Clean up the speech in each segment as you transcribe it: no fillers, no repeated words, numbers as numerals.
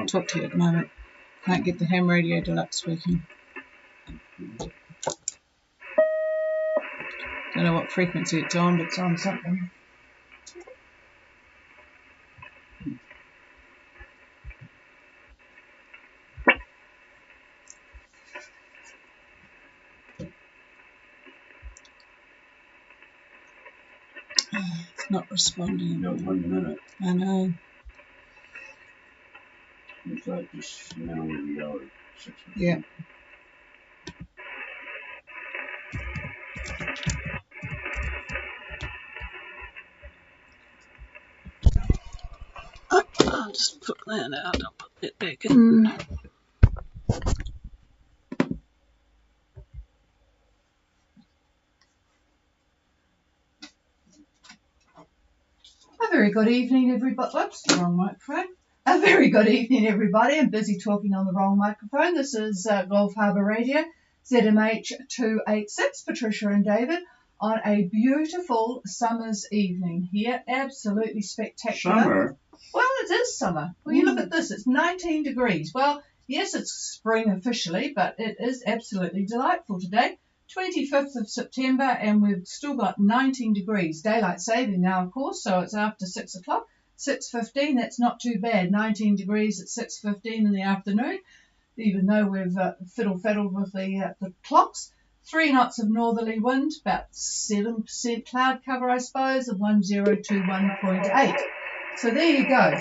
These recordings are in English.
talk to you at the moment. Can't get the ham radio deluxe working. Don't know what frequency it's on, but it's on something. It's not responding. No, 1 minute. I know. It's like just now we are 6 minutes. Yeah. I'll just put that out. I'll put that back in. A very good evening, everybody. Oops, the wrong microphone. A very good evening, everybody. I'm busy talking on the wrong microphone. This is Gulf Harbour Radio, ZMH 286, Patricia and David, on a beautiful summer's evening here. Absolutely spectacular. Summer? Well, it is summer. Well, you look at this. It's 19 degrees. Well, yes, it's spring officially, but it is absolutely delightful today. 25th of September, and we've still got 19 degrees. Daylight saving now, of course, so it's after 6 o'clock. 6:15, that's not too bad. 19 degrees at 6:15 in the afternoon, even though we've fiddle-faddled with the clocks. 3 knots of northerly wind, about 7% cloud cover, I suppose, and 1021.8. So there you go.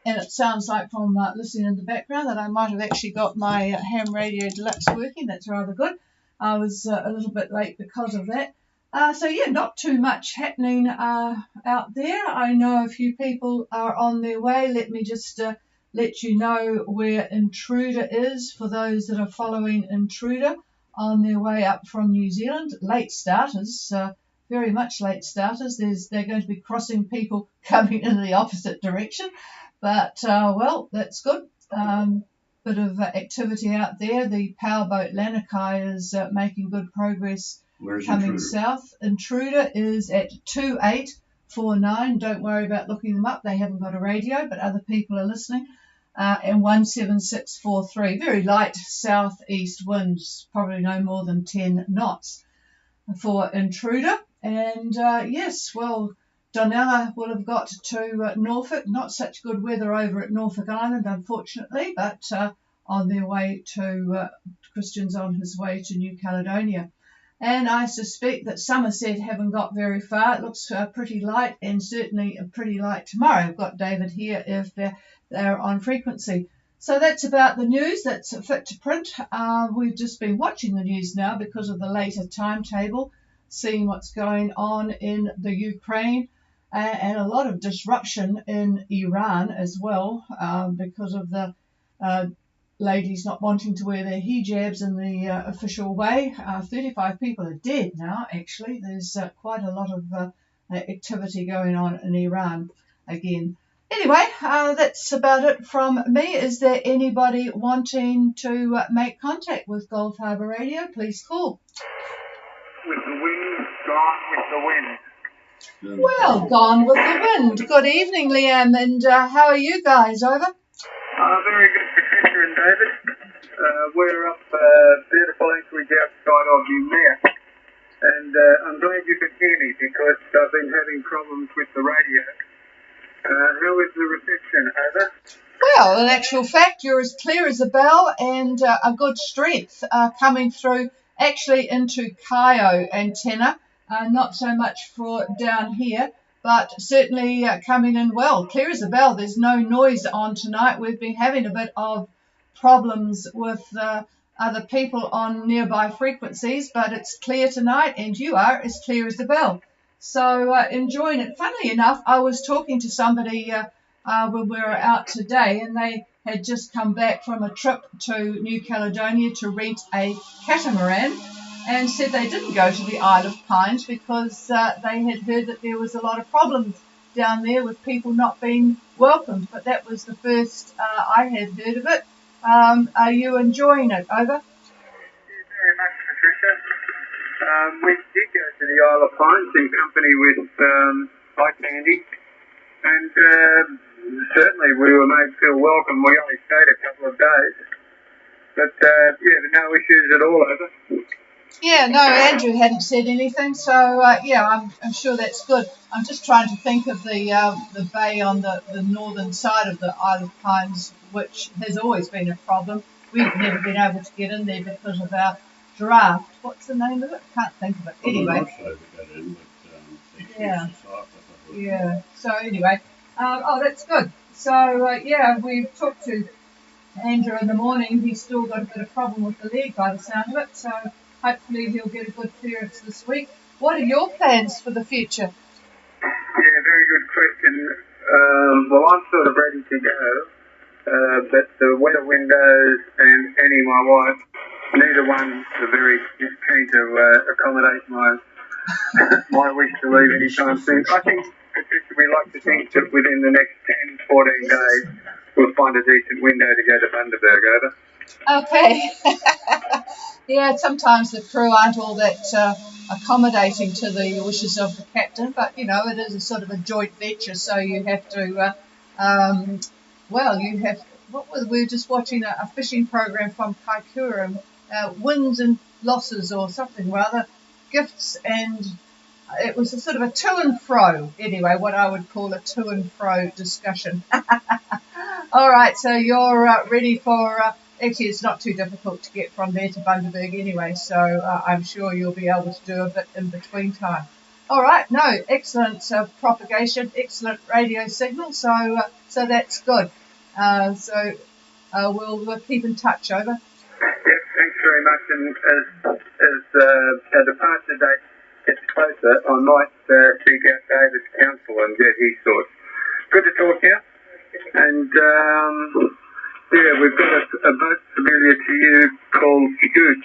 And it sounds like from listening in the background that I might have actually got my ham radio deluxe working. That's rather good. I was a little bit late because of that. So yeah, not too much happening out there. I know a few people are on their way. Let me just let you know where Intruder is for those that are following Intruder on their way up from New Zealand. Late starters, very much late starters. They're going to be crossing people coming in the opposite direction. But, well, that's good. Bit of activity out there. The powerboat Lanakai is making good progress. Where's coming Intruder? south. Intruder is at 2849. Don't worry about looking them up. They haven't got a radio, but other people are listening. And 17643. Very light southeast winds, probably no more than 10 knots for Intruder. And yes, well, Donella will have got to Norfolk. Not such good weather over at Norfolk Island, unfortunately, but on their way to, Christian's on his way to New Caledonia. And I suspect that Somerset haven't got very far. It looks pretty light, and certainly pretty light tomorrow. I've got David here if they're on frequency. So that's about the news. That's fit to print. We've just been watching the news now because of the later timetable, seeing what's going on in the Ukraine, and a lot of disruption in Iran as well because of the ladies not wanting to wear their hijabs in the official way. 35 people are dead now, actually. There's quite a lot of activity going on in Iran again. Anyway, that's about it from me. Is there anybody wanting to make contact with Gulf Harbour Radio? Please call. With the wind, gone with the wind. Well, gone with the wind. Good evening, Liam, and how are you guys? Over? Very good, Patricia and David. We're up beautiful anchorage outside of Umea. And I'm glad you could hear me because I've been having problems with the radio. How is the reception, over? Well, in actual fact, you're as clear as a bell, and a good strength coming through actually into Kaio antenna. Not so much for down here, but certainly coming in well. Clear as a bell. There's no noise on tonight. We've been having a bit of problems with other people on nearby frequencies, but it's clear tonight, and you are as clear as a bell. So enjoying it. Funnily enough, I was talking to somebody when we were out today, and they had just come back from a trip to New Caledonia to rent a catamaran, and said they didn't go to the Isle of Pines because they had heard that there was a lot of problems down there with people not being welcomed. But that was the first I had heard of it. Are you enjoying it? Over? Yeah, very much, Patricia. We did go to the Isle of Pines in company with Mike Andy, and certainly we were made feel welcome. We only stayed a couple of days. But, no issues at all over. Yeah, no, Andrew hadn't said anything, so I'm sure that's good. I'm just trying to think of the bay on the northern side of the Isle of Pines, which has always been a problem. We've never been able to get in there because of our draft. What's the name of it? Can't think of it. Anyway. Yeah. So anyway, that's good. So we've talked to Andrew in the morning. He's still got a bit of problem with the leg by the sound of it. So hopefully he'll get a good clearance this week. What are your plans for the future? Yeah, very good question. Well, I'm sort of ready to go, but the weather windows and Annie, my wife, neither one are very keen to accommodate my wish to leave anytime soon. I think, Patricia, we like to think that within the next 10, 14 days, we'll find a decent window to go to Bundaberg, over. Okay. Yeah, sometimes the crew aren't all that accommodating to the wishes of the captain, but it is a sort of a joint venture, so you have to we were just watching a fishing program from Kaikoura, wins and losses or something rather, gifts, and it was a sort of a to and fro, anyway, what I would call a to and fro discussion. All right, so you're ready for actually, it's not too difficult to get from there to Bundaberg anyway, so I'm sure you'll be able to do a bit in between time. All right, no, excellent propagation, excellent radio signal, so that's good. We'll keep in touch, over. Yes, thanks very much, and as our departure date gets closer, I might seek out David's counsel and get his thoughts. Good to talk here, and we've got a boat familiar to you called Scoot,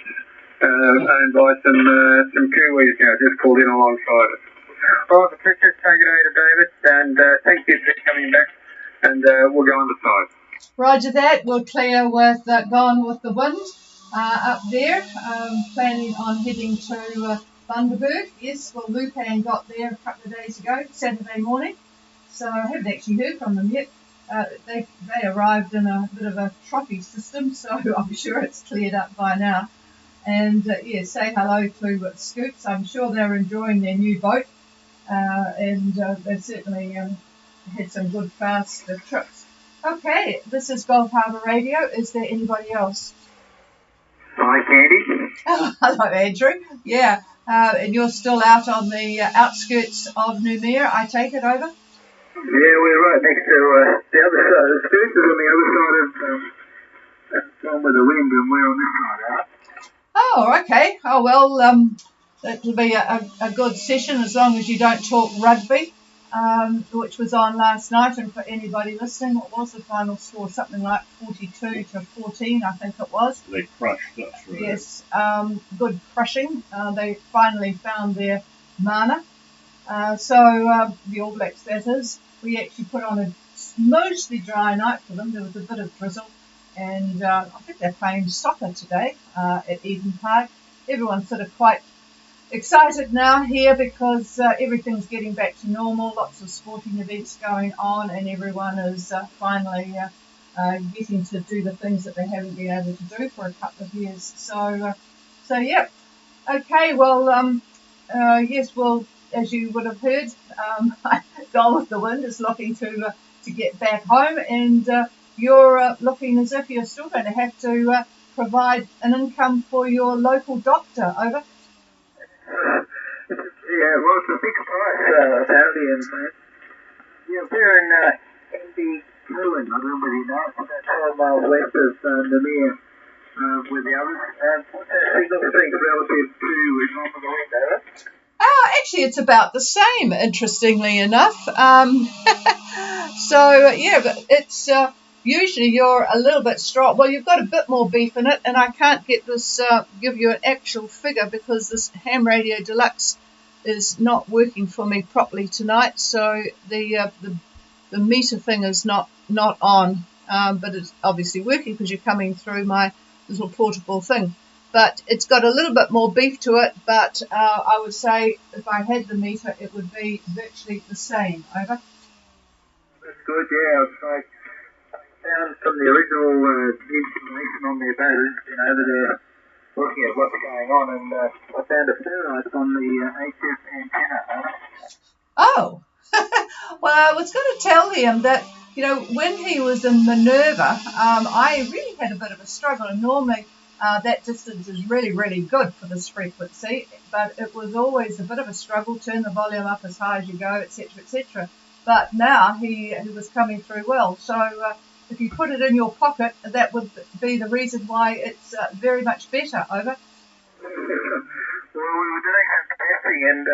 owned by some Kiwis now, just called in alongside it. All right, Patricia, take it over, David, and thank you for coming back, and we'll go on the side. Roger that. We'll clear with Gone with the Wind up there, planning on heading to Bundaberg. Yes, well, Lupan got there a couple of days ago, Saturday morning, so I haven't actually heard from them yet. They arrived in a bit of a trolley system, so I'm sure it's cleared up by now. And say hello to Scoots. I'm sure they're enjoying their new boat, and they've certainly had some good fast trips. Okay, this is Gulf Harbour Radio. Is there anybody else? Hi, Candy. Oh, hello, Andrew. Yeah, and you're still out on the outskirts of Noumea, I take it, over? Yeah, we're right next to the other side. The Scoots is on the other side of Gone with the Wind, and we're on this side out. Oh, okay. Oh, well, that'll be a good session as long as you don't talk rugby, which was on last night. And for anybody listening, what was the final score? Something like 42-14, I think it was. They crushed us, right? Yes, good crushing. They finally found their mana. So the All Blacks, that is. We actually put on a mostly dry night for them. There was a bit of drizzle. And I think they're playing soccer today at Eden Park. Everyone's sort of quite excited now here because everything's getting back to normal. Lots of sporting events going on, and everyone is finally getting to do the things that they haven't been able to do for a couple of years. So yeah. Okay, well, yes, well, as you would have heard, Gone with the Wind is looking to get back home, and you're looking as if you're still going to have to provide an income for your local doctor, over. Yeah, well, it's a big price, Saudi, and we're in Indy Ruin. I don't know whether you know, it's about 12 miles west of Noumea with the others. What's that signal thing relative to Gone with the Wind, over? Actually, it's about the same, interestingly enough. So, yeah, but it's usually you're a little bit strong. Well, you've got a bit more beef in it, and I can't get this, give you an actual figure because this Ham Radio Deluxe is not working for me properly tonight. So the meter thing is not on, but it's obviously working because you're coming through my little portable thing. But it's got a little bit more beef to it, but I would say if I had the meter, it would be virtually the same, over. good, yeah. I found from the original information on their boat, been over there looking at what's going on, and I found a ferrite on the HF antenna. Oh, well, I was going to tell him that, when he was in Minerva, I really had a bit of a struggle, and normally that distance is really, really good for this frequency, but it was always a bit of a struggle, turn the volume up as high as you go, etc., etc. But now he was coming through well. So if you put it in your pocket, that would be the reason why it's very much better. Over. Well, we were doing some testing, and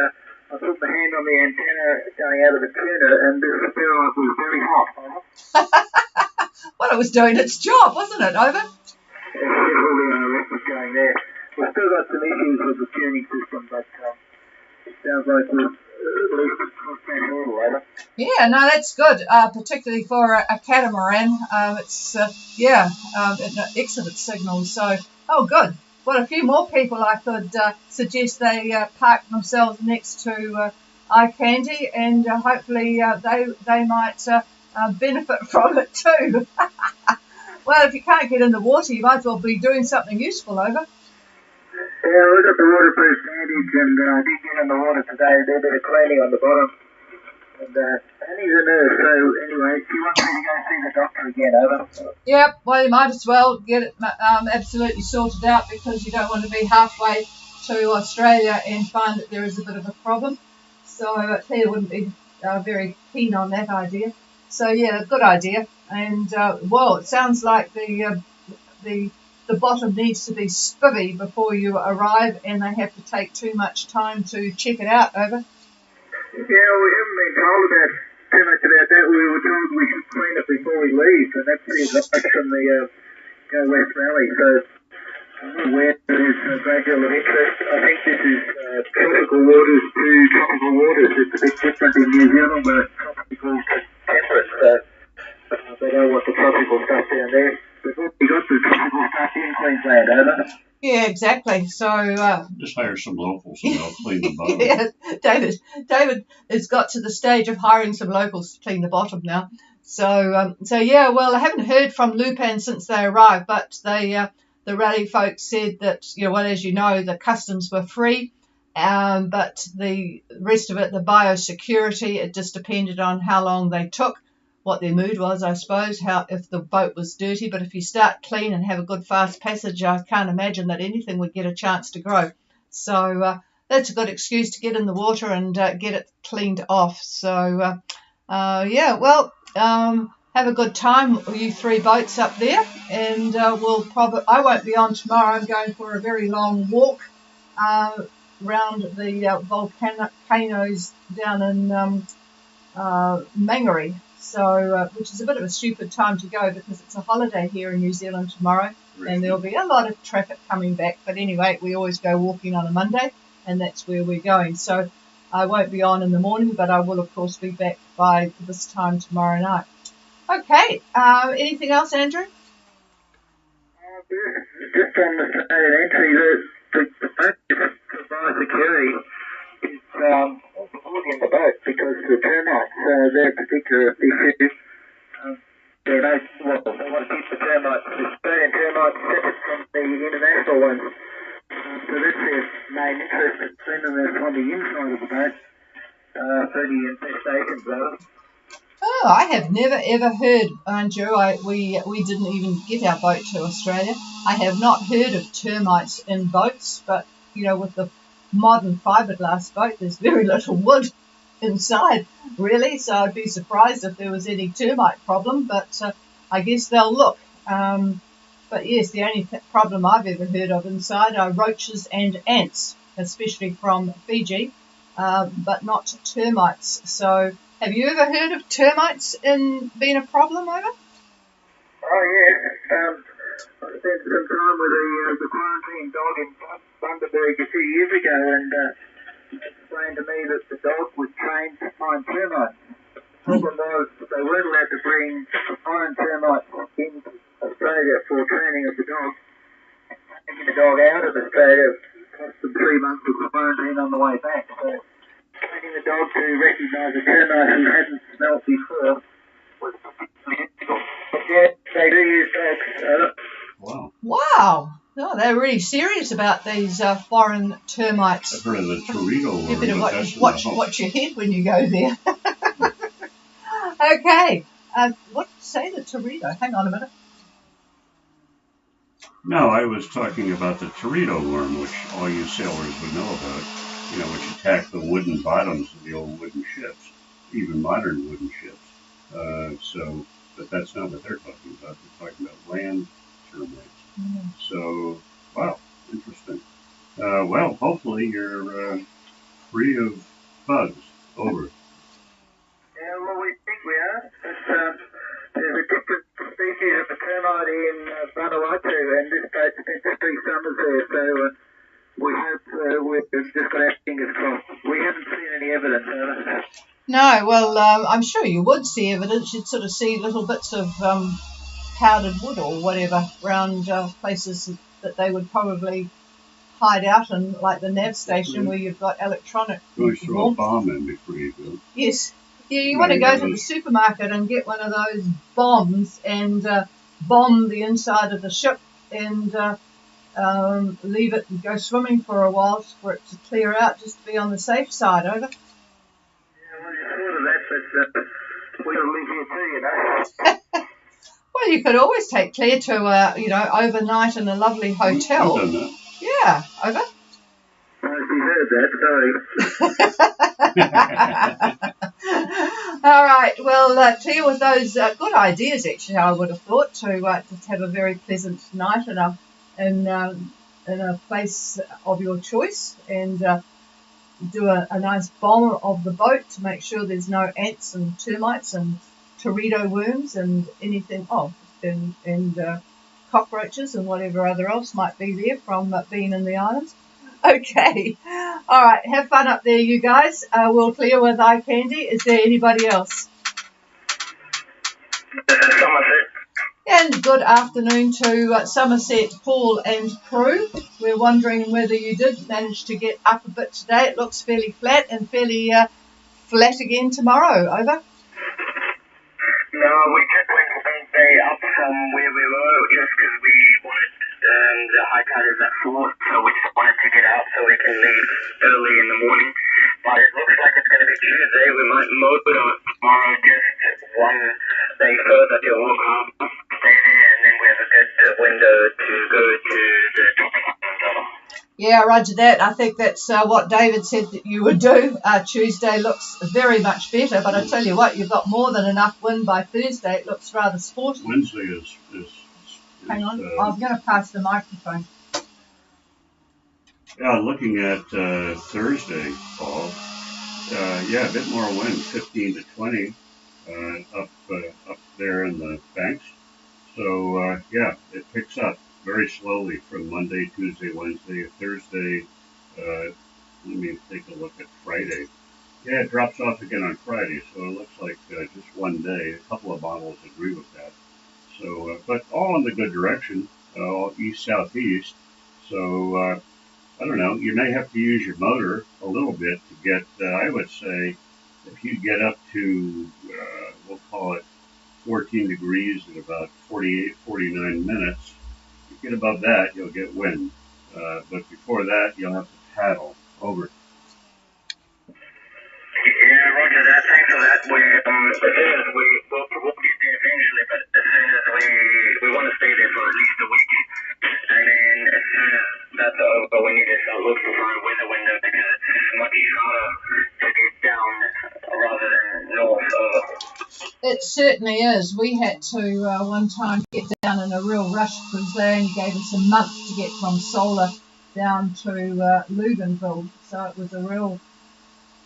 I put my hand on the antenna going out of the tuner, and the ferrite was very hot. Well, it was doing its job, wasn't it? Over. Yeah, all the RF was going there. We've still got some issues with the tuning system, but it sounds like we've at least crossed that hurdle, over. Yeah, no, that's good, particularly for a catamaran. It's excellent signal. So, oh, good. Well, a few more people I could suggest they park themselves next to eye candy, and hopefully they might benefit from it too. Well, if you can't get in the water, you might as well be doing something useful, over. Yeah, we got the waterproof bandage, and I did get in the water today. Did a bit of cleaning on the bottom, and Annie's a nurse, so anyway, she wants me to go see the doctor again, over. Yep, well, you might as well get it absolutely sorted out, because you don't want to be halfway to Australia and find that there is a bit of a problem. So Claire wouldn't be very keen on that idea. So yeah, good idea. And well, it sounds like the bottom needs to be spivvy before you arrive, and they have to take too much time to check it out, over. Yeah, we haven't been told about too much about that. We were told we should clean it before we leave, and that's the advice from the Go West Rally. So I'm not aware there's a great deal of interest. I think this is tropical waters to tropical waters. It's a bit different in New Zealand, where it's tropical to temperate. So they don't want the tropical stuff down there. But we got the tropical stuff in Queensland, over. Yeah, exactly. So Just hire some locals and they'll clean the bottom. yeah, David has got to the stage of hiring some locals to clean the bottom now. So yeah, well, I haven't heard from Lupin since they arrived, but the rally folks said that, well, as you know, the customs were free, but the rest of it, the biosecurity, it just depended on how long they took, what their mood was, I suppose, if the boat was dirty. But if you start clean and have a good fast passage, I can't imagine that anything would get a chance to grow. So that's a good excuse to get in the water and get it cleaned off. So yeah, well, have a good time, you three boats up there, and I won't be on tomorrow. I'm going for a very long walk around the volcanoes down in Mangere. So, which is a bit of a stupid time to go, because it's a holiday here in New Zealand tomorrow, and there'll be a lot of traffic coming back. But anyway, we always go walking on a Monday, and that's where we're going. So I won't be on in the morning, but I will, of course, be back by this time tomorrow night. Okay, anything else, Andrew? Just on the state entry, the focus for biosecurity is in the boat, because the termites, they're a particular issue. They want to keep the termites, the Australian termites, separate from the international ones. So that's their main interest. It's seen them on the inside of the boat through the infestations, though. Oh, I have never ever heard, Andrew. We didn't even get our boat to Australia. I have not heard of termites in boats, but with the modern fiberglass boat, there's very little wood inside, really. So I'd be surprised if there was any termite problem. But I guess they'll look. But yes, the only problem I've ever heard of inside are roaches and ants, especially from Fiji, but not termites. So. Have you ever heard of termites being a problem, over? Oh, yeah. I spent some time with the quarantine dog in Bundaberg a few years ago, and he explained to me that the dog was trained to find termites. The problem was they weren't allowed to bring iron termites into Australia for training of the dog. Taking the dog out of Australia cost them 3 months of quarantine on the way back. So training the dog to recognise a termite he hadn't smelt before was useful. But yeah, they do use dogs. Wow. Wow. No, they're really serious about these foreign termites. I've heard of the Torito worm, You better but that's watch your head when you go there. Okay. What did you say, the Torito? Hang on a minute. No, I was talking about the Torito worm, which all you sailors would know about, which attacked the wooden bottoms of the old wooden ships, even modern wooden ships. But that's not what they're talking about. They're talking about land termites. Mm. So, wow, interesting. Well, hopefully you're free of bugs. Over. Yeah, well, we think we are. There's a different species of the termite in Vanuatu, and this state's been 3 summers there, so we hope we've just got our fingers crossed. We haven't seen any evidence. No, well, I'm sure you would see evidence. You'd sort of see little bits of powdered wood or whatever around places that they would probably hide out in, like the nav station where you've got electronic. Always throw a bomb in before you go. Yes. Yeah, you want to go to the supermarket and get one of those bombs and bomb the inside of the ship and leave it and go swimming for a while for it to clear out, just to be on the safe side. Over. Yeah, well, you thought of that, but we don't live here too, you know. Well, you could always take Claire to, overnight in a lovely hotel. I've done that. Yeah, over. If you heard that, sorry. All right. Well, Claire, with those good ideas, actually, I would have thought to just have a very pleasant night in a place of your choice and do a nice bomb of the boat to make sure there's no ants and termites and Torito worms and anything. And cockroaches and whatever other else might be there from being in the islands. Okay. All right. Have fun up there, you guys. We'll clear with eye candy. Is there anybody else? Somerset. And good afternoon to Somerset, Paul and crew. We're wondering whether you did manage to get up a bit today. It looks fairly flat and fairly flat again tomorrow. Over. No, we just went one day up from where we were just because we wanted the high tide is at 4, so we just wanted to get out so we can leave early in the morning. But it looks like it's going to be Tuesday. We might mow it on tomorrow, just one day further to Walk Harbour, stay there, and then we have a good window to go to the tropic island. Yeah, roger that. I think that's what David said that you would do. Tuesday looks very much better, but I tell you what, you've got more than enough wind by Thursday. It looks rather sporty. Wednesday is Hang on, I'm going to pass the microphone. Yeah, looking at Thursday, Paul. A bit more wind, 15 to 20 up there in the banks. So it picks up very slowly from Monday, Tuesday, Wednesday, Thursday. Let me take a look at Friday. Yeah, it drops off again on Friday, so it looks like just one day. A couple of models agree with that. So, but all in the good direction, all east-southeast. So, I don't know. You may have to use your motor a little bit to get. I would say, if you get up to, we'll call it 14 degrees in about 48, 49 minutes. You get above that, you'll get wind. But before that, you'll have to paddle. Over. Yeah, roger that. Thanks for that. We'll get there eventually, but as soon as we want to stay there for at least a week, and then as soon as that's over, we need to start looking for a weather window because it's much harder to get down rather than north. It certainly is. We had to one time get down in a real rush because they only gave us a month to get from Solar down to Luganville, so it was a real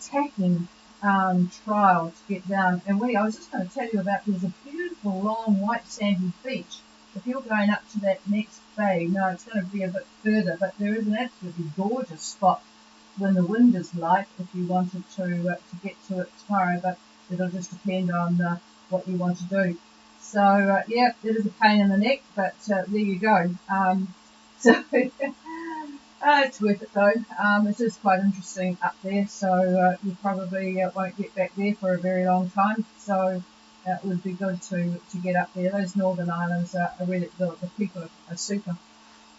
tacking trial to get down. And I was just going to tell you about, there's a beautiful long white sandy beach. If you're going up to that next bay, no, it's going to be a bit further, but there is an absolutely gorgeous spot when the wind is light if you wanted to get to it tomorrow, but it'll just depend on what you want to do. So, it is a pain in the neck, but there you go. It's worth it though. It is quite interesting up there, so you probably won't get back there for a very long time. So it would be good to get up there. Those Northern Islands are really good. The people are super.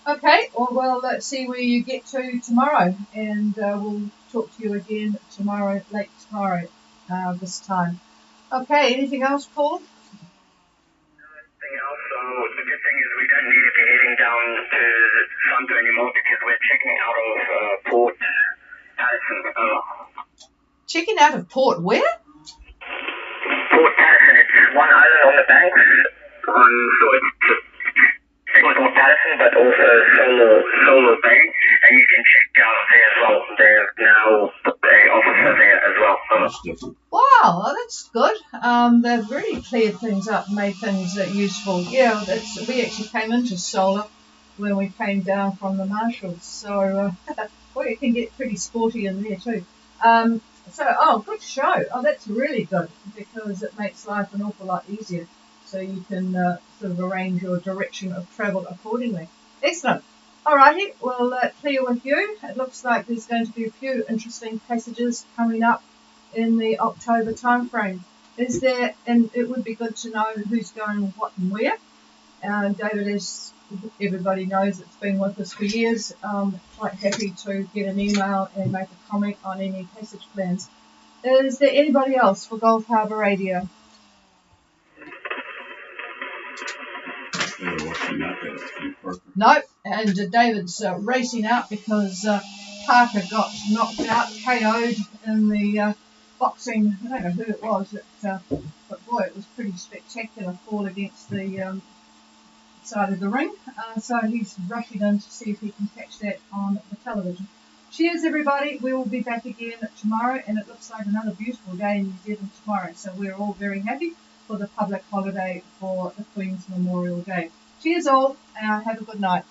Okay, well, let's see where you get to tomorrow, and we'll talk to you again tomorrow, late tomorrow, this time. Okay, anything else, Paul? Anything else? So the good thing is we don't need to be heading down to Santo anymore because we're checking out of Port Patterson. Checking out of Port where? Port Patterson, it's one island on the banks. So it's Port Patterson, but also Solo Bay, and you can check out there as well. There's now an officer there as well. That's different. Wow, well, that's good. They've really cleared things up, made things useful. Yeah, we actually came into solar when we came down from the Marshalls, so well, you can get pretty sporty in there too. Good show. Oh, that's really good because it makes life an awful lot easier. So you can sort of arrange your direction of travel accordingly. Excellent. Alrighty, well, clear with you. It looks like there's going to be a few interesting passages coming up in the October timeframe. Is there, and it would be good to know who's going what and where. David, as everybody knows, it's been with us for years. Quite happy to get an email and make a comment on any passage plans. Is there anybody else for Gulf Harbour Radio? No, and David's racing out because Parker got knocked out, KO'd in the boxing. I don't know who it was, but boy, it was pretty spectacular fall against the side of the ring. So he's rushing in to see if he can catch that on the television. Cheers, everybody. We will be back again tomorrow, and it looks like another beautiful day in New Zealand tomorrow. So we're all very happy for the public holiday for the Queen's Memorial Day. Cheers all, and have a good night.